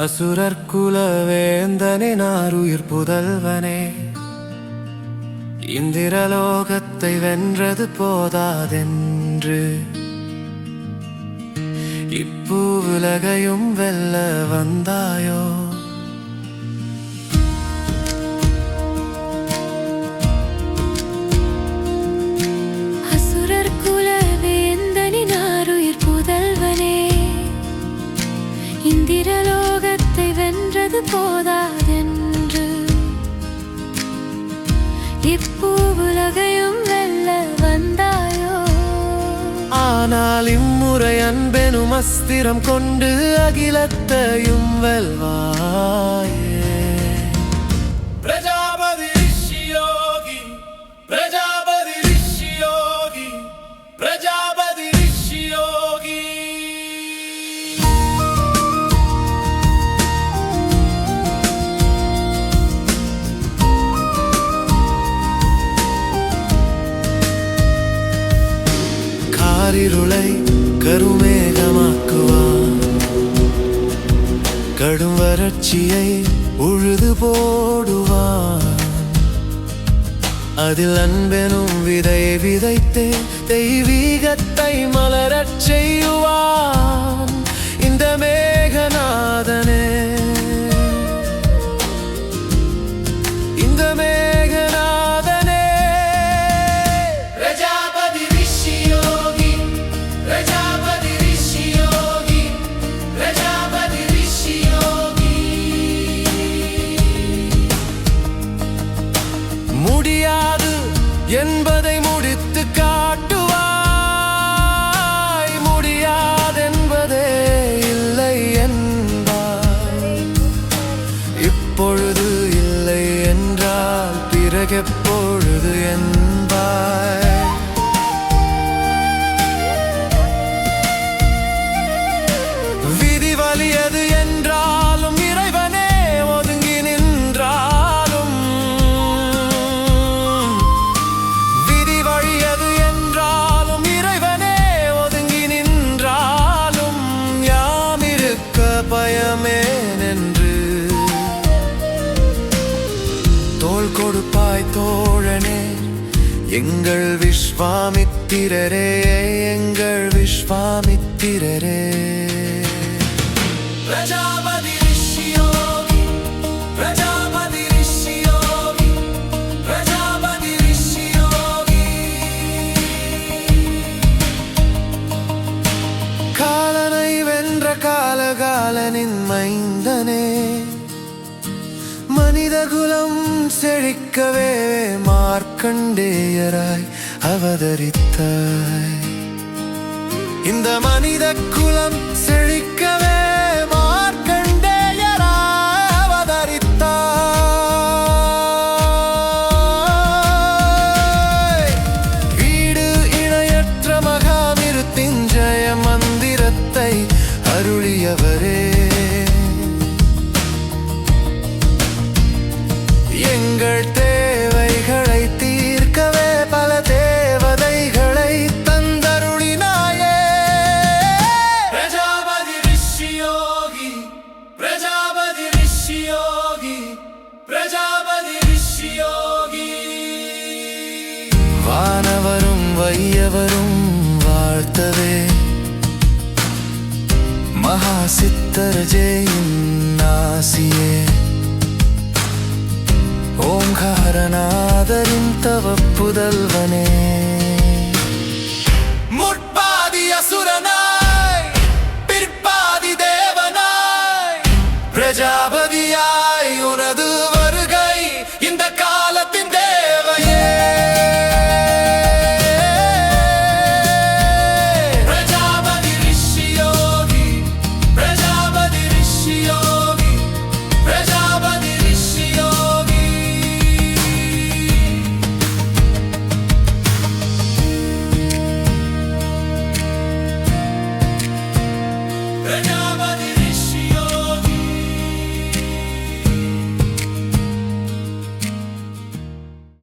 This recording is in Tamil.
அசுரர் குலவேந்தனே நாருயிர் புதல்வனே, இந்திரலோகத்தை வென்றது போதாதென்று இப்பூவுலகையும் வெல்ல வந்தாயோ? அசுரர் குலவேந்தனின் ஆருயிர் புதல்வனே, இந்திரலோகத்தை வென்றது போதாதென்று இப்பூவுலகையும் வெல்ல வந்தாயோ? ஆனால் இம்முறை அன்பெனும் அஸ்திரம் கொண்டு அகிலத்தையும் வெல்வாயே. பிரஜாபதி ரிஷி யோகி, பிரஜாபதி ரிஷி யோகி, பிரஜாபதி ரிஷி யோகி. காரிருளை கருமேகமாக்குவான், கடும் வறட்சியை உழுது போடுவான். அதில் அன்பெனும் விதை விதைத்தே தெய்வீகத்தை மலரச் செய்வான் இந்த மேகநாதனே. இந்த மேகநாதனே பிரஜாபதி ரிஷி யோகி, பிரஜாபதி ரிஷி யோகி, பிரஜாபதி ரிஷி யோகி. முடியாது என்பதை முடித்து காட்டுவாய், முடியாதென்பதே இல்லை என்பாய். இப்பொழுது இல்லை என்றால் பிறகெப்பொழுது என்பாய். விதி வலியது என்றாலும் இறைவனே ஒதுங்கி நின்றாலும், விதி வழியது என்றாலும் இறைவனே ஒதுங்கி நின்றாலும், யாமிருக்க பயமேனென்று தோள் கொடுப்பாய் தோழனே. எங்கள் விஸ்வாமித்திரரே, எங்கள் விஸ்வாமித்திரரே. பிரஜாபதி ரிஷி யோகி, பிரஜாபதி ரிஷி யோகி, பிரஜாபதி ரிஷி யோகி. காலனை வென்ற காலகாலனின் மைந்தனே, மனிதகுலம் செழிக்கவே மார்க்கண்டேயராய் அவதரித்தாய். இந்த மனித குலம் செழிக்கவே மார்க்கண்டேயராய் அவதரித்தாய். வீடு இணையற்ற மகாமிருத்யுஞ்சய மந்திரத்தை அருளியவரே, எங்கள் தேவைகளை தீர்க்கவே பல தேவதைகளை தந்தருளினாயே. பிரஜாபதி ரிஷி யோகி, பிரஜாபதி ரிஷி யோகி, பிரஜாபதி ரிஷி யோகி. வானவரும் வையவரும் வாழ்த்தவே மகாசித்தர் ஜெயின் நாசியே. ஓங்காரநாதரின் தவ புதல்வனே.